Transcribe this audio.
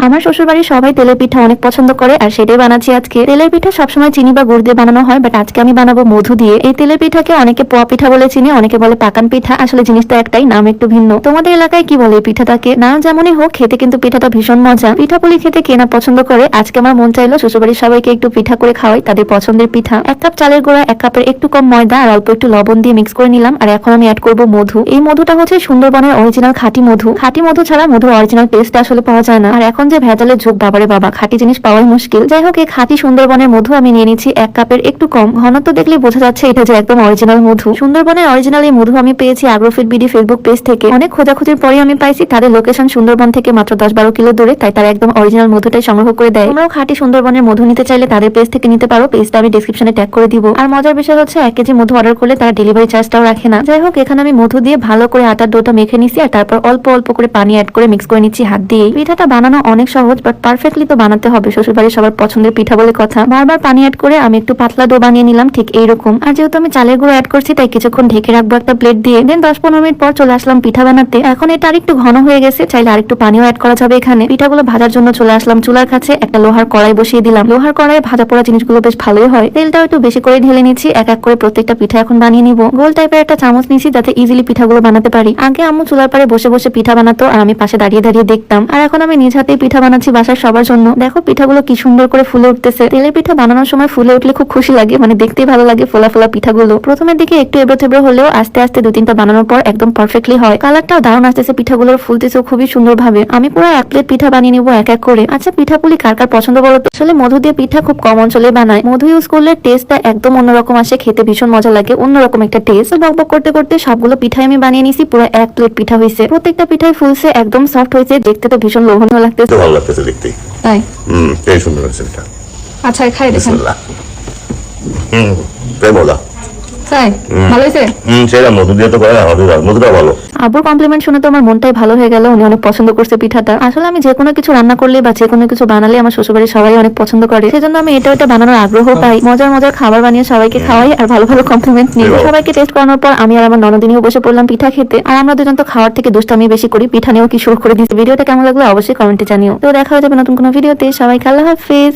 আমার শ্বশুরবাড়ির সবাই তেলের পিঠা অনেক পছন্দ করে আর সেটাই বানাচ্ছি আজকে। তেলের পিঠা সবসময় চিনি বা গুড় দিয়ে বানানো হয়, বাট আজকে আমি বানাবো মধু দিয়ে। এই তেলের পিঠাকে অনেকে পোয়া পিঠা বলে চিনি, অনেকে বলে পাকান পিঠা। আসলে জিনিসটা একটাই, নাম একটু ভিন্ন। তোমাদের এলাকায় কি বলে এই পিঠাটাকে? নাম যেমনই হোক, খেতে কিন্তু পিঠাটা ভীষণ মজা। পিঠাপুলি খেতে কে না পছন্দ করে। আজকে আমার মন চাইলো শ্বশুরবাড়ির সবাইকে একটু পিঠা করে খাওয়াই, তাদের পছন্দের পিঠা। 1 কাপ চালের গুঁড়া, 1 কাপের একটু কম ময়দা আর অল্প একটু লবণ দিয়ে মিক্স করে নিলাম। আর এখন আমি অ্যাড করবো মধু। এই মধুটা হচ্ছে সুন্দরবনের অরিজিনাল খাঁটি মধু। খাঁটি মধু ছাড়া মধুর অরিজিনাল টেস্ট আসলে পাওয়া যায় না। আর এখন যে ভেজালের যুগ, বাবারে বাবা, খাঁটি জিনিস পাওয়াই মুশকিল। যাই হোক, এই খাঁটি সুন্দরবনের মধু আমি নিয়ে নিচ্ছি 1 কাপের একটু কম। ঘনত্ব দেখলে বোঝা যাচ্ছে এটা যে একদম অরিজিনাল মধু। সুন্দরবনের অরিজিনাল এই মধু আমি পেয়েছি আগ্রোফিট বিডি ফেসবুক পেজ থেকে। অনেক খোঁজাখুঁজির পরে আমি পাইছি তাদের লোকেশন সুন্দরবন থেকে মাত্র 10-12 কিলো দূরে, তাই তারা একদম অরিজিনাল মধুটাই সংগ্রহ করে দেয়। তোমরাও খাঁটি সুন্দরবনের মধু নিতে চাইলে তাদের পেজ থেকে নিতে পারো। পেজটা আমি ডেসক্রিপশনে ট্যাগ করে দিব। আর মজার বিষয় হচ্ছে 1 কেজি মধু অর্ডার করলে তারা ডেলিভারি চার্জটাও রাখে না। যাই হোক, এখানে আমি মধু দিয়ে ভালো করে আটার ডোটা মেখে নিচ্ছি আর তারপর অল্প অল্প করে পানি অ্যাড করে মিক্স করে নিচ্ছি হাত দিয়ে। পিঠাটা বানানো অনেক সহজ, বাট পারফেক্টলি তো বানাতে হবে। শ্বশুরবাড়ির সবার পছন্দের পিঠা বলে কথা। বারবার পানি অ্যাড করে আমি একটু পাতলা ডো বানিয়ে নিলাম ঠিক এইরকম। আর যেহেতু আমি চালের গুঁড়ো অ্যাড করছি, তাই কিছুক্ষণ ঢেকে রাখবো একটা প্লেট দিয়ে। দেন 10-15 মিনিট পর চলে আসলাম পিঠা বানাতে। এখন এটা আরেকটু ঘন হয়ে গেছে, চাইলে আরেকটু পানিও অ্যাড করা যাবে এখানে। পিঠাগুলো ভাজার জন্য চলে আসলাম চুলার কাছে। একটা লোহার কড়াই বসিয়ে দিলাম। লোহার কড়াইয়ে ভাজা পোড়া জিনিসগুলো বেশ ভালোই হয়। তেলটাও একটু বেশি করে ঢেলে নিচ্ছি। এক এক করে প্রত্যেকটা পিঠা এখন বানিয়ে নিব। গোল টাইপের একটা চামচ নিচ্ছি যাতে ইজিলি পিঠাগুলো বানাতে পারি। আগে আম্মু চুলার পারে বসে বসে পিঠা বানাতো আর আমি পাশে দাঁড়িয়ে দাঁড়িয়ে দেখতাম। আর এখন আমি নিজ হাতেই পিঠা বানাচ্ছি বাসার সবার জন্য। দেখো পিঠাগুলো কি সুন্দর করে ফুলে উঠতেছে। তেলের পিঠা বানানোর সময় ফুলে উঠলে খুব খুশি লাগে, মানে দেখতেই ভালো লাগে ফোলা ফোলা পিঠাগুলো। প্রথমের দিকে একটু এবড়ো থেবড়ো হলেও আস্তে আস্তে 2-3টা বানানোর পর একদম পারফেক্টলি হয়। কালারটাও দারুণ আসতেছে, পিঠাগুলোর ফুলতেছেও খুবই সুন্দর ভাবে। আমি পুরো 1 প্লেট পিঠা বানিয়ে নিবো এক এক করে। আচ্ছা, পিঠাপুলি কার কার পছন্দ বলো তো? আসলে মধু দিয়ে পিঠা খুব কম অঞ্চলে বানায়। মধু ইউজ করলে টেস্টটা একদম অন্যরকম আসে, খেতে ভীষণ মজা লাগে, অন্যরকম একটা টেস্ট। বকবক করতে করতে সবগুলো পিঠাই আমি বানিয়ে নিছি। পুরো 1 প্লেট পিঠা হয়েছে। প্রত্যেকটা পিঠাই ফুলছে, একদম সফট হয়েছে, দেখতে তো ভীষণ লোভনীয় লাগতেছে। ভালো লাগতেছে দেখতে। তাই এই সুন্দর হচ্ছে এটা। আচ্ছা, খাই দেখেন। বিসমিল্লাহ। তাই বলা। তাই ভালো হয়েছে। সেটা মধু দিয়ে তো করে না, মধুটা ভালো। আব্বুর কমপ্লিমেন্ট শুনে তো আমার মনটাই ভালো হয়ে গেল। উনি অনেক পছন্দ করছে পিঠাটা। আসলে আমি যে কোনো কিছু রান্না করলে বা যে কোনো কিছু বানালে আমার শ্বশুরবাড়ির সবাই অনেক পছন্দ করে, সেজন্য আমি এটা ওটা বানানোর আগ্রহ পাই। মজার মজার খাবার বানিয়ে সবাইকে খাওয়াই আর ভালো ভালো কমপ্লিমেন্ট নিই। সবাইকে টেস্ট করানোর পর আমি আর আমার ননদিনীও বসে পড়লাম পিঠা খেতে। আর আমরা দুজন তো খাওয়ার থেকে দুষ্টামি বেশি করি, পিঠা নিয়েও কি শুরু করে দিচ্ছি। ভিডিওটা কেমন লাগলো অবশ্যই কমেন্টে জানিও। তো দেখা হয়ে যাবে নতুন কোনো ভিডিওতে। সবাইকে আল্লাহ হাফেজ।